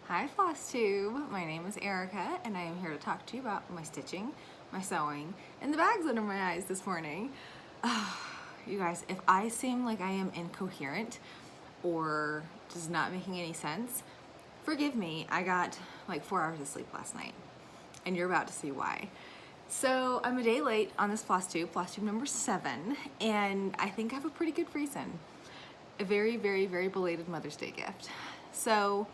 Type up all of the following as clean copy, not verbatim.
Hi Floss Tube, my name is Erica and I am here to talk to you about my stitching, my sewing, and the bags under my eyes this morning. You guys, if I seem like I am incoherent or just not making any sense, forgive me. I got like 4 hours of sleep last night and you're about to see why. So I'm a day late on this Floss Tube number 7, and I think I have a pretty good reason. A very, very, very belated Mother's Day gift. So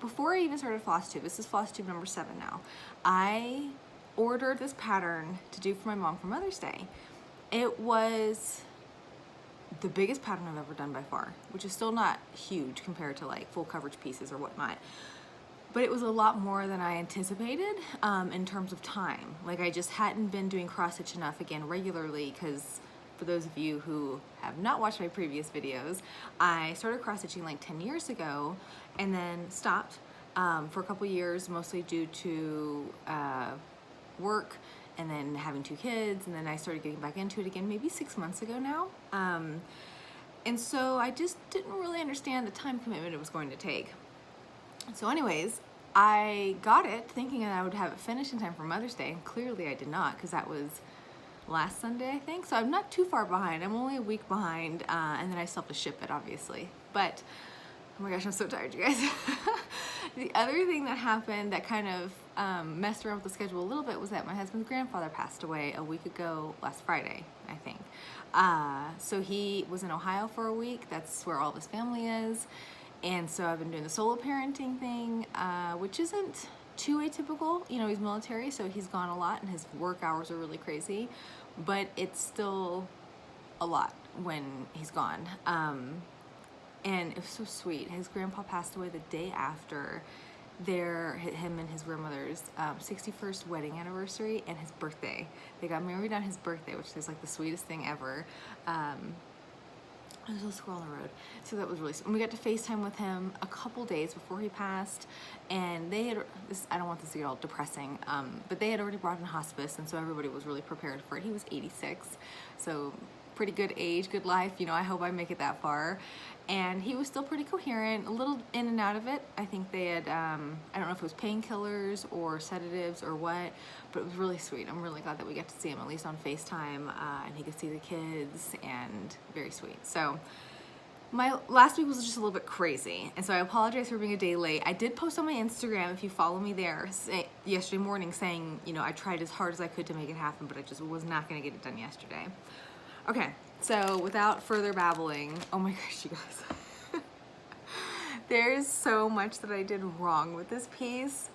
before I even started Floss Tube, this is Floss Tube number 7 now, I ordered this pattern to do for my mom for Mother's Day. It was the biggest pattern I've ever done by far, which is still not huge compared to like full coverage pieces or whatnot. But it was a lot more than I anticipated in terms of time. Like I just hadn't been doing cross stitch enough again regularly, because for those of you who have not watched my previous videos, I started cross stitching like 10 years ago and then stopped for a couple years, mostly due to work and then having 2 kids, and then I started getting back into it again maybe 6 months ago now. And so I just didn't really understand the time commitment it was going to take. So anyways, I got it thinking that I would have it finished in time for Mother's Day, and clearly I did not, because that was last Sunday, I think. So I'm not too far behind. I'm only a week behind, and then I still have to ship it, obviously. But, oh my gosh, I'm so tired, you guys. The other thing that happened that kind of messed around with the schedule a little bit was that my husband's grandfather passed away a week ago last Friday, I think. So he was in Ohio for a week. That's where all of his family is. And so I've been doing the solo parenting thing, which isn't too atypical. You know, he's military, so he's gone a lot and his work hours are really crazy, but it's still a lot when he's gone. And it was so sweet. His grandpa passed away the day after him and his grandmother's 61st wedding anniversary and his birthday. They got married on his birthday, which is like the sweetest thing ever. There's a squirrel on the road. So that was really sweet. And we got to FaceTime with him a couple days before he passed, and they had, I don't want this to get all depressing, but they had already brought in hospice, and so everybody was really prepared for it. He was 86, so pretty good age, good life. You know, I hope I make it that far. And he was still pretty coherent, a little in and out of it. I think they had, I don't know if it was painkillers or sedatives or what, but it was really sweet. I'm really glad that we got to see him, at least on FaceTime, and he could see the kids, and very sweet. So my last week was just a little bit crazy, and so I apologize for being a day late. I did post on my Instagram, if you follow me there, yesterday morning saying, you know, I tried as hard as I could to make it happen, but I just was not gonna get it done yesterday. Okay, so without further babbling, oh my gosh, you guys. There's so much that I did wrong with this piece.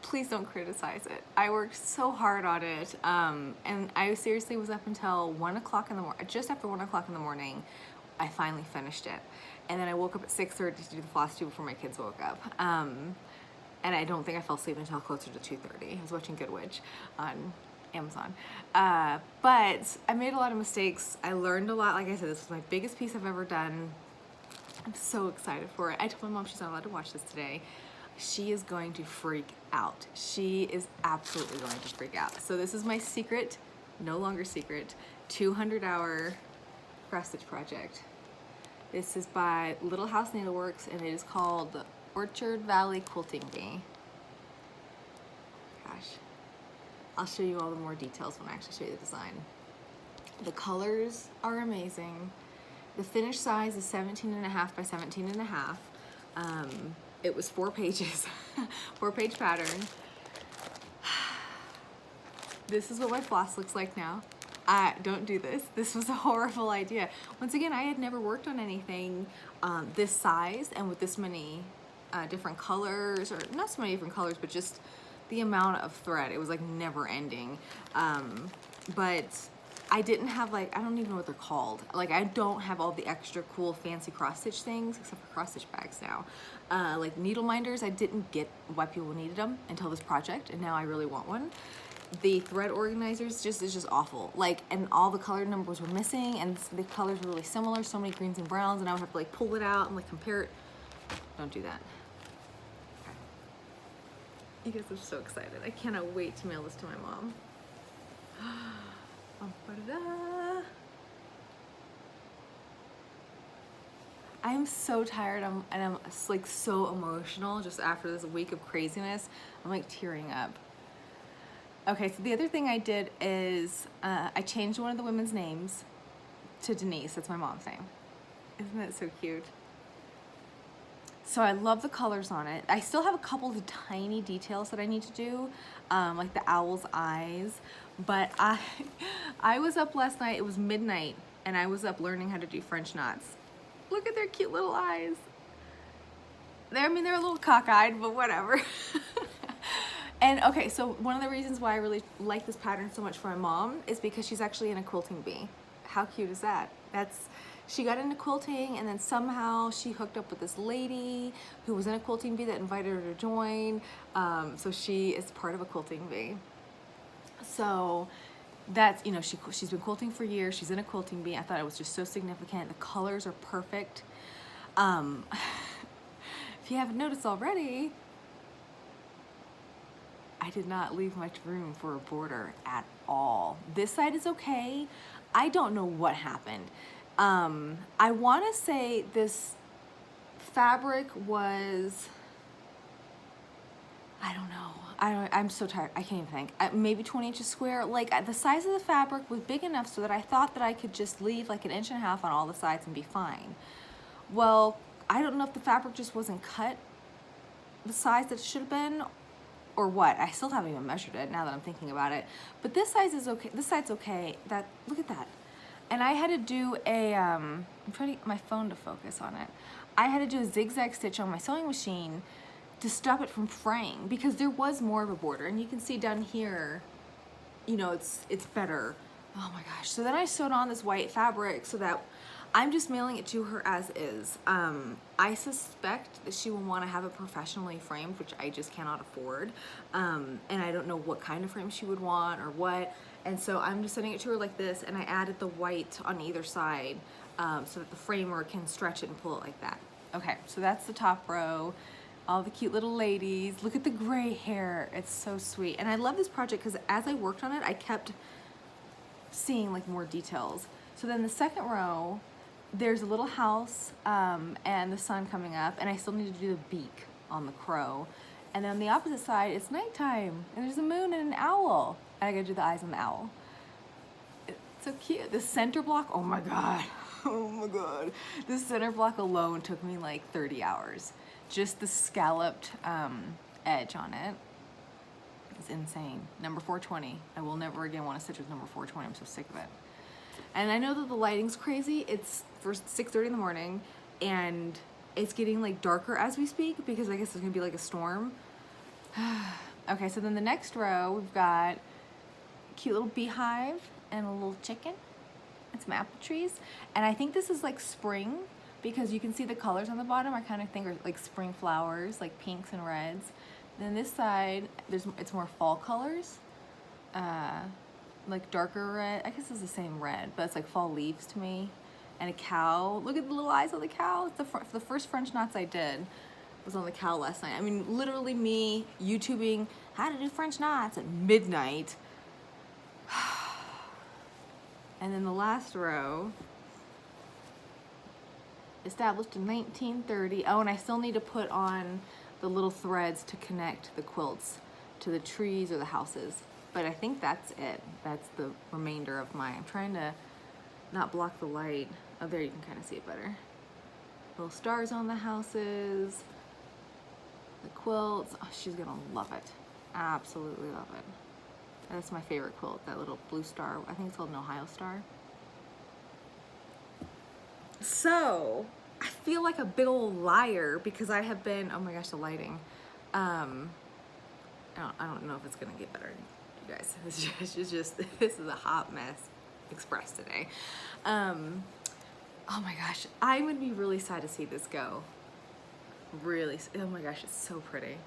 Please don't criticize it. I worked so hard on it, and I seriously was up until 1 o'clock in the morning, just after 1 o'clock in the morning, I finally finished it. And then I woke up at 6:30 to do the Floss Tube before my kids woke up. And I don't think I fell asleep until closer to 2:30. I was watching Good Witch on Amazon. But I made a lot of mistakes. I learned a lot. Like I said, this was my biggest piece I've ever done. I'm so excited for it. I told my mom she's not allowed to watch this today. She is going to freak out. She is absolutely going to freak out. So this is my secret, no longer secret, 200-hour cross stitch project. This is by Little House Needleworks, and it is called the Orchard Valley Quilting Bee. Gosh. I'll show you all the more details when I actually show you the design. The colors are amazing. The finished size is 17.5 by 17.5. It was 4 pages, 4-page pattern. This is what my floss looks like now. Don't do this. This was a horrible idea. Once again, I had never worked on anything this size and with this many different colors, or not so many different colors, but just the amount of thread. It was like never ending. But I didn't have, like, I don't even know what they're called. Like, I don't have all the extra cool fancy cross stitch things, except for cross stitch bags now. Like needle minders, I didn't get why people needed them until this project, and now I really want one. The thread organizers is just awful. Like, and all the color numbers were missing, and the colors were really similar, so many greens and browns, and I would have to like pull it out and like compare it. Don't do that. You guys are so excited. I cannot wait to mail this to my mom. I'm so tired. I'm like so emotional just after this week of craziness. I'm like tearing up. Okay, so the other thing I did is I changed one of the women's names to Denise. That's my mom's name. Isn't that so cute? So I love the colors on it. I still have a couple of tiny details that I need to do, like the owl's eyes. But I was up last night. It was midnight, and I was up learning how to do French knots. Look at their cute little eyes. They're a little cockeyed, but whatever. And okay, so one of the reasons why I really like this pattern so much for my mom is because she's actually in a quilting bee. How cute is that? She got into quilting, and then somehow she hooked up with this lady who was in a quilting bee that invited her to join. So she is part of a quilting bee. So that's, she's been quilting for years. She's in a quilting bee. I thought it was just so significant. The colors are perfect. If you haven't noticed already, I did not leave much room for a border at all. This side is okay. I don't know what happened. I want to say this fabric was, I don't know. I'm so tired. I can't even think. Maybe 20 inches square. Like the size of the fabric was big enough so that I thought that I could just leave like 1.5 inches on all the sides and be fine. Well, I don't know if the fabric just wasn't cut the size that it should have been or what. I still haven't even measured it now that I'm thinking about it. But this size is okay. This side's okay. Look at that. And I had to do I'm trying to get my phone to focus on it. I had to do a zigzag stitch on my sewing machine to stop it from fraying because there was more of a border. And you can see down here, it's better. Oh my gosh. So then I sewed on this white fabric so that I'm just mailing it to her as is. I suspect that she will want to have it professionally framed, which I just cannot afford. And I don't know what kind of frame she would want or what. And so I'm just sending it to her like this, and I added the white on either side so that the framer can stretch it and pull it like that. Okay, so that's the top row. All the cute little ladies. Look at the gray hair. It's so sweet. And I love this project because as I worked on it, I kept seeing like more details. So then the second row, there's a little house and the sun coming up, and I still need to do the beak on the crow. And then on the opposite side, it's nighttime, and there's a moon and an owl. And I gotta do the eyes on the owl. It's so cute. The center block, oh my God. Oh my God. This center block alone took me like 30 hours. Just the scalloped edge on it. It's insane. Number 420. I will never again want to stitch with number 420. I'm so sick of it. And I know that the lighting's crazy. It's for 6:30 in the morning, and it's getting like darker as we speak because I guess it's gonna be like a storm. Okay, so then the next row, we've got a cute little beehive and a little chicken and some apple trees. And I think this is like spring because you can see the colors on the bottom. I kind of think are like spring flowers, like pinks and reds. Then this side, it's more fall colors. Like darker red. I guess it's the same red, but it's like fall leaves to me. And a cow. Look at the little eyes on the cow. It's the first French knots I did was on the cow last night. I mean, literally me YouTubing how to do French knots at midnight. And then the last row, established in 1930. Oh, and I still need to put on the little threads to connect the quilts to the trees or the houses. But I think that's it. That's the remainder of I'm trying to not block the light. Oh, there you can kind of see it better. Little stars on the houses, the quilts. Oh, she's gonna love it. Absolutely love it. That's my favorite quilt, that little blue star. I think it's called an Ohio star. So, I feel like a big old liar because I have been, oh my gosh, the lighting. I don't know if it's gonna get better. You guys, this is a hot mess express today. Oh my gosh, I would be really sad to see this go. Really, oh my gosh, it's so pretty.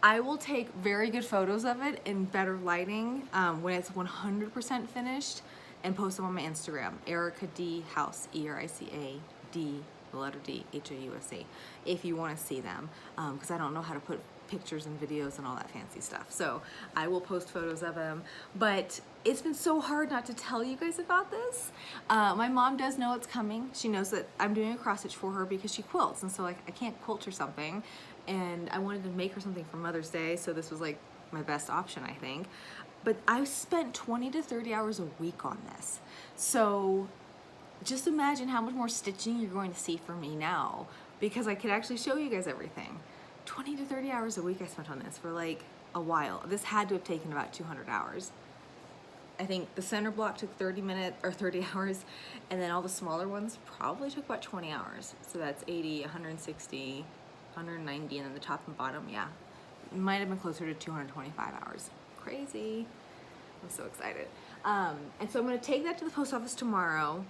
I will take very good photos of it in better lighting when it's 100% finished and post them on my Instagram, Erica D House, ERICA D, the letter D, HAUSE, if you want to see them, because I don't know how to put pictures and videos and all that fancy stuff. So I will post photos of him, but it's been so hard not to tell you guys about this. My mom does know it's coming. She knows that I'm doing a cross stitch for her because she quilts, and so like I can't quilt her something, and I wanted to make her something for Mother's Day, so this was like my best option, I think. But I've spent 20 to 30 hours a week on this. So just imagine how much more stitching you're going to see from me now, because I could actually show you guys everything. 20 to 30 hours a week I spent on this for like a while. This had to have taken about 200 hours. I think the center block took 30 minutes or 30 hours, and then all the smaller ones probably took about 20 hours. So that's 80, 160, 190, and then the top and bottom, yeah. It might have been closer to 225 hours. Crazy. I'm so excited. And so I'm gonna take that to the post office tomorrow.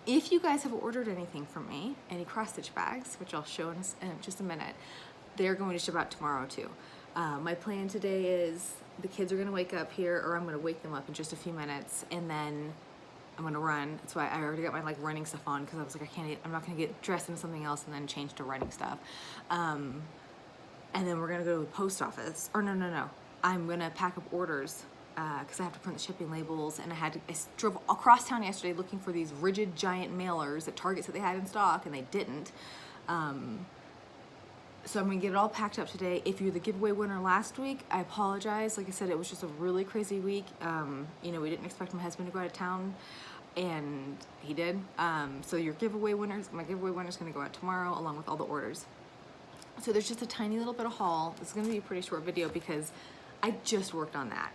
If you guys have ordered anything from me, any cross stitch bags, which I'll show in just a minute, they're going to ship out tomorrow too. My plan today is the kids are gonna wake up here, or I'm gonna wake them up in just a few minutes, and then I'm gonna run. That's why I already got my like running stuff on, because I was like, I'm not gonna get dressed into something else and then change to running stuff. And then we're gonna go to the post office, or no. I'm gonna pack up orders because I have to print the shipping labels, and I drove across town yesterday looking for these rigid giant mailers at Target that they had in stock, and they didn't. So I'm gonna get it all packed up today. If you're the giveaway winner last week, I apologize. Like I said, it was just a really crazy week. You know, we didn't expect my husband to go out of town, and he did. So your giveaway winners, my giveaway winner is gonna go out tomorrow along with all the orders. So there's just a tiny little bit of haul. This is gonna be a pretty short video because I just worked on that.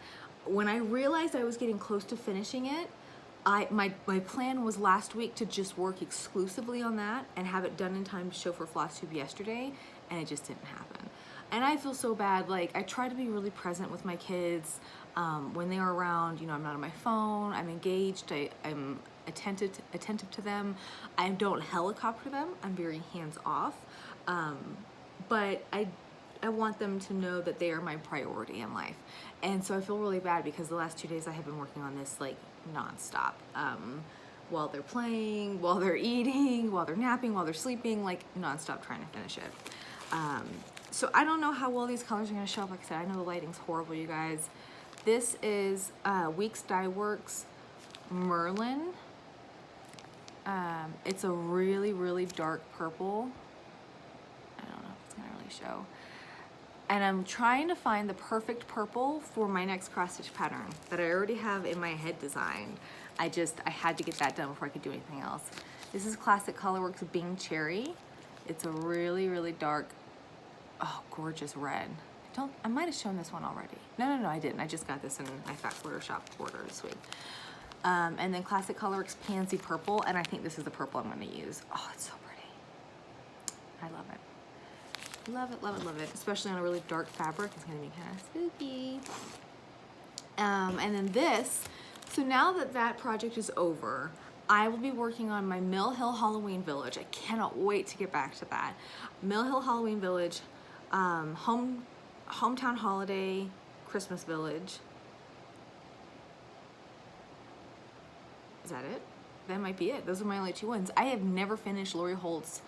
When I realized I was getting close to finishing it, my plan was last week to just work exclusively on that and have it done in time to show for Floss Tube yesterday, and it just didn't happen. And I feel so bad. Like, I try to be really present with my kids when they are around. You know, I'm not on my phone, I'm engaged, I'm attentive to them. I don't helicopter them, I'm very hands off. But I want them to know that they are my priority in life. And so I feel really bad because the last 2 days I have been working on this like nonstop. While they're playing, while they're eating, while they're napping, while they're sleeping, like nonstop trying to finish it. So I don't know how well these colors are gonna show up. Like I said, I know the lighting's horrible, you guys. This is Weeks Dye Works Merlin. It's a really, really dark purple. I don't know if it's gonna really show. And I'm trying to find the perfect purple for my next cross stitch pattern that I already have in my head designed. I had to get that done before I could do anything else. This is Classic Colorworks Bing Cherry. It's a really, really dark, oh, gorgeous red. I might have shown this one already. No, I didn't. I just got this in my Fat Quarter Shop order this week. And then Classic Colorworks Pansy Purple, and I think this is the purple I'm gonna use. Oh, it's so pretty. I love it. Love it, love it, love it. Especially on a really dark fabric. It's gonna be kind of spooky. And then this, so now that that project is over, I will be working on my Mill Hill Halloween Village. I cannot wait to get back to that. Mill Hill Halloween Village, Hometown Holiday, Christmas Village. Is that it? That might be it. Those are my only two ones. I have never finished Lori Holt's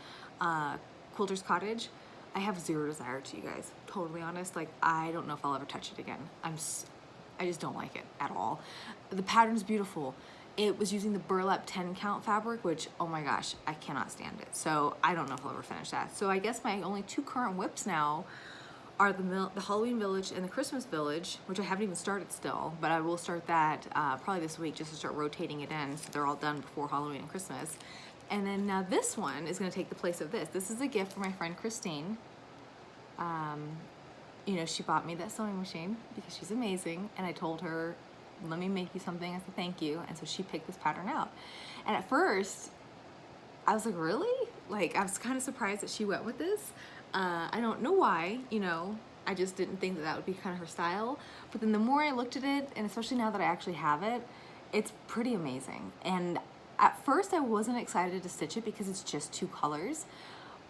Quilter's Cottage. I have zero desire to, you guys. Totally honest. Like, I don't know if I'll ever touch it again. I just don't like it at all. The pattern's beautiful. It was using the burlap 10 count fabric, which, oh my gosh, I cannot stand it. So I don't know if I'll ever finish that. So I guess my only two current whips now are the Halloween Village and the Christmas Village, which I haven't even started still, but I will start that probably this week just to start rotating it in so they're all done before Halloween and Christmas. And then now this one is gonna take the place of this. This is a gift from my friend Christine. You know, she bought me that sewing machine because she's amazing, and I told her, let me make you something as a thank you, and so she picked this pattern out. And at first, I was like, really? Like, I was kind of surprised that she went with this. I don't know why, you know, I just didn't think that that would be kind of her style. But then the more I looked at it, and especially now that I actually have it, it's pretty amazing. And at first I wasn't excited to stitch it because it's just two colors,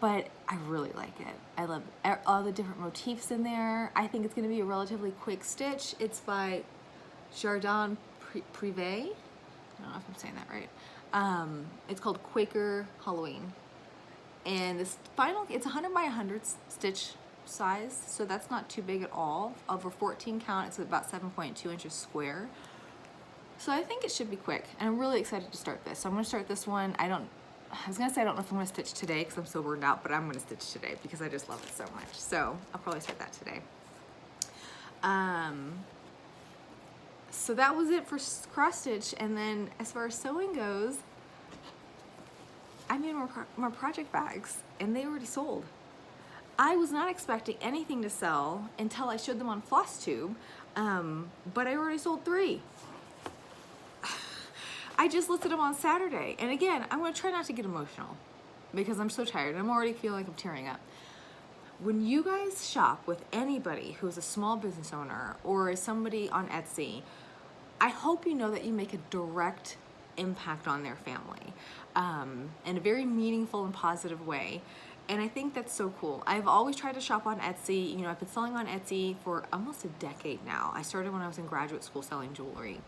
but I really like it. I love all the different motifs in there. I think it's gonna be a relatively quick stitch. It's by Jardin Privé. I don't know if I'm saying that right. It's called Quaker Halloween. And this final, it's 100 by 100 stitch size, so that's not too big at all. Over 14 count, it's about 7.2 inches square. So I think it should be quick, and I'm really excited to start this. So I'm gonna start this one. I was gonna say I don't know if I'm gonna stitch today because I'm so burned out, but I'm gonna stitch today because I just love it so much. So I'll probably start that today. So that was it for cross stitch, and then as far as sewing goes, I made more project bags, and they already sold. I was not expecting anything to sell until I showed them on Floss Tube, but I already sold 3. I just listed them on Saturday, and again, I'm gonna try not to get emotional because I'm so tired. I'm already feeling like I'm tearing up. When you guys shop with anybody who's a small business owner or is somebody on Etsy, I hope you know that you make a direct impact on their family in a very meaningful and positive way. And I think that's so cool. I've always tried to shop on Etsy. You know, I've been selling on Etsy for almost a decade now. I started when I was in graduate school selling jewelry.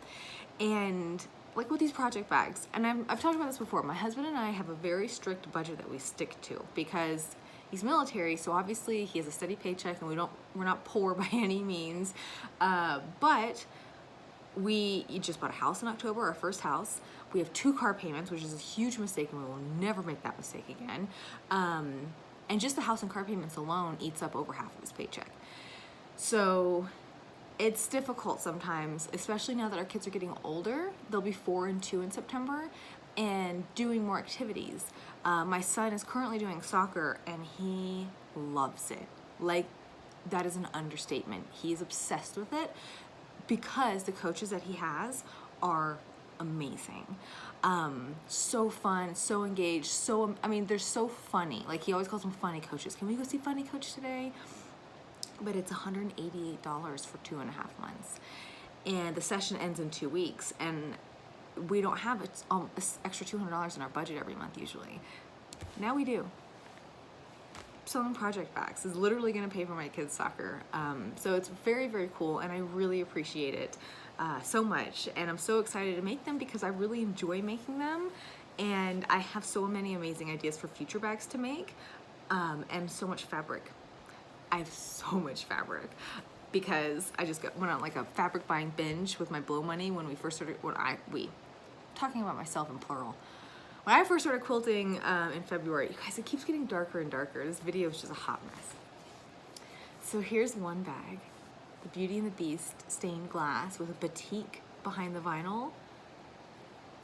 And like with these project bags, and I've talked about this before, my husband and I have a very strict budget that we stick to because he's military, so obviously he has a steady paycheck and we're not poor by any means. But we just bought a house in October, our first house. We have 2 car payments, which is a huge mistake, and we will never make that mistake again. And just the house and car payments alone eats up over half of his paycheck. So it's difficult sometimes, especially now that our kids are getting older. They'll be 4 and 2 in September and doing more activities. My son is currently doing soccer, and he loves it. Like, that is an understatement. He's obsessed with it because the coaches that he has are amazing. So fun, so engaged, they're so funny. Like, he always calls them funny coaches. Can we go see funny coach today? But it's $188 for 2.5 months. And the session ends in 2 weeks. And we don't have extra $200 in our budget every month usually. Now we do. Selling project bags is literally gonna pay for my kids' soccer. So it's very, very cool, and I really appreciate it so much. And I'm so excited to make them because I really enjoy making them. And I have so many amazing ideas for future bags to make, and so much fabric. I have so much fabric because I just went on like a fabric buying binge with my blow money when we first started, talking about myself in plural. When I first started quilting in February, you guys, it keeps getting darker and darker. This video is just a hot mess. So here's one bag, the Beauty and the Beast stained glass with a batik behind the vinyl.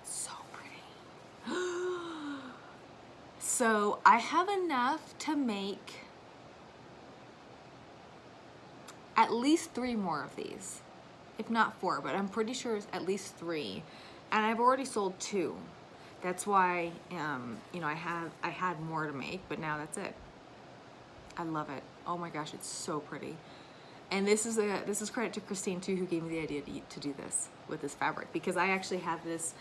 So pretty. So I have enough to make at least 3 more of these, if not 4, but I'm pretty sure it's at least 3. And I've already sold 2. That's why, you know, I had more to make, but now that's it. I love it. Oh my gosh, it's so pretty. And this is credit to Christine too, who gave me the idea to do this with this fabric, because I actually had this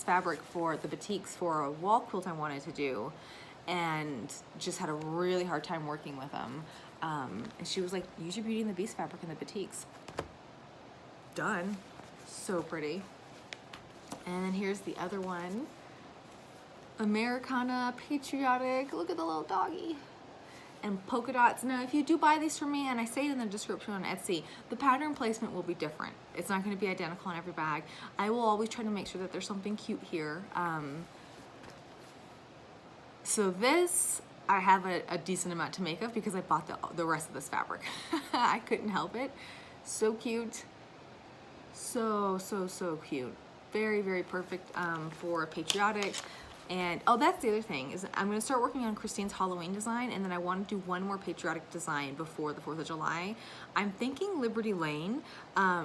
fabric for the batiks for a wall quilt I wanted to do, and just had a really hard time working with them. And she was like, use your Beauty and the Beast fabric in the batiks. Done. So pretty. And then here's the other one. Americana, patriotic. Look at the little doggy. And polka dots. Now, if you do buy these from me, and I say it in the description on Etsy, the pattern placement will be different. It's not going to be identical on every bag. I will always try to make sure that there's something cute here. So this, I have a decent amount to make of because I bought the rest of this fabric. I couldn't help it. So cute. So cute. Very, very perfect for patriotic. And oh, that's the other thing, is I'm gonna start working on Christine's Halloween design, and then I want to do one more patriotic design before the 4th of July. I'm thinking Liberty Lane. I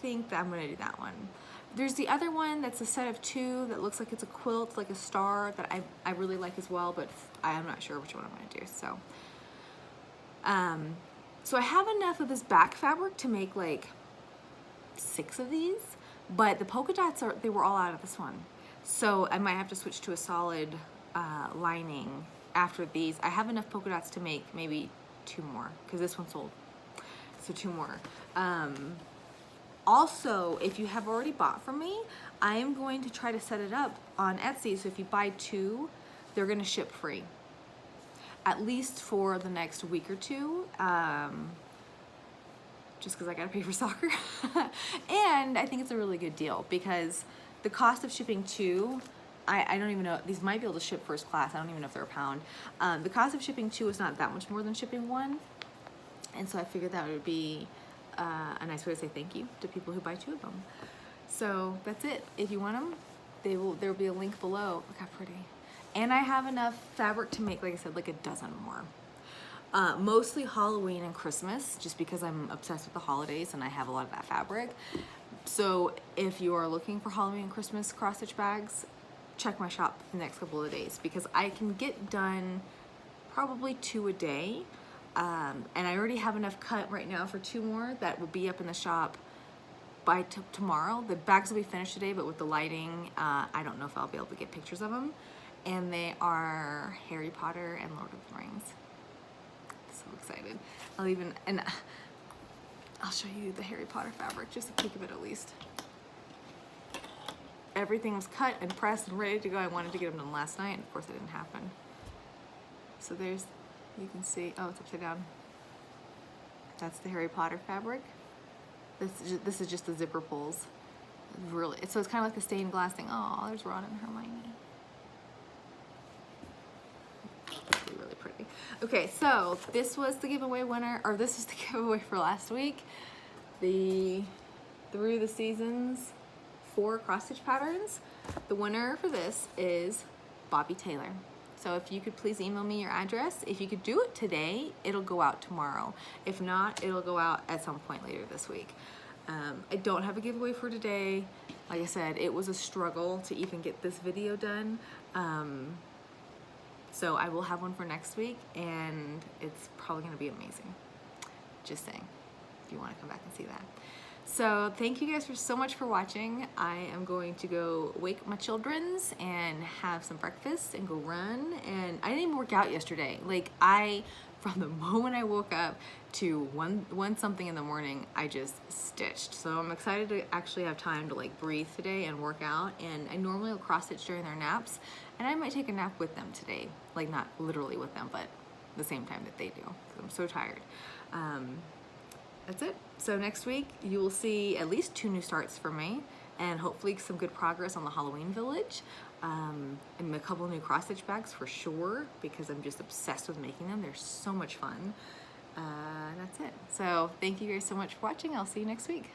think that I'm gonna do that one. There's the other one that's a set of 2 that looks like it's a quilt, like a star, that I really like as well, but I'm not sure which one I'm gonna do, so. So I have enough of this back fabric to make like 6 of these, but the polka dots they were all out of this one. So I might have to switch to a solid lining after these. I have enough polka dots to make maybe 2 more, because this one sold. So 2 more. Also, if you have already bought from me, I am going to try to set it up on Etsy. So if you buy 2, they're gonna ship free. at least for the next week or two, just because I gotta pay for soccer. And I think it's a really good deal because the cost of shipping two, I don't even know, these might be able to ship first class, I don't even know if they're a pound. The cost of shipping two is not that much more than shipping one, and so I figured that would be a nice way to say thank you to people who buy two of them. So that's it. If you want them, there will be a link below. Look how pretty. And I have enough fabric to make, like I said, like a dozen more. Mostly Halloween and Christmas, just because I'm obsessed with the holidays and I have a lot of that fabric. So if you are looking for Halloween and Christmas cross-stitch bags, check my shop the next couple of days, because I can get done probably 2 a day. And I already have enough cut right now for 2 more that will be up in the shop by tomorrow. The bags will be finished today, but with the lighting, I don't know if I'll be able to get pictures of them. And they are Harry Potter and Lord of the Rings. So excited. I'll show you the Harry Potter fabric, just a peek of it at least. Everything was cut and pressed and ready to go. I wanted to get them done last night, and of course it didn't happen. So there's, you can see, oh, it's upside down. That's the Harry Potter fabric. This is just the zipper pulls. Really, so it's kind of like the stained glass thing. Oh, there's Ron and Hermione. Really pretty. Okay, so this was the giveaway winner, or this was the giveaway for last week. The Through the Seasons 4 cross-stitch patterns. The winner for this is Bobby Taylor. So if you could please email me your address. If you could do it today, it'll go out tomorrow. If not, it'll go out at some point later this week. I don't have a giveaway for today. Like I said, it was a struggle to even get this video done. So I will have one for next week, and it's probably gonna be amazing. Just saying, if you wanna come back and see that. So thank you guys so much for watching. I am going to go wake my childrens and have some breakfast and go run. And I didn't even work out yesterday. Like from the moment I woke up to one something in the morning, I just stitched. So I'm excited to actually have time to like breathe today and work out. And I normally will cross stitch during their naps, and I might take a nap with them today. Like not literally with them, but the same time that they do, because I'm so tired. That's it. So next week you will see at least 2 new starts for me, and hopefully some good progress on the Halloween village, and a couple new cross stitch bags for sure, because I'm just obsessed with making them. They're so much fun. That's it. So thank you guys so much for watching. I'll see you next week.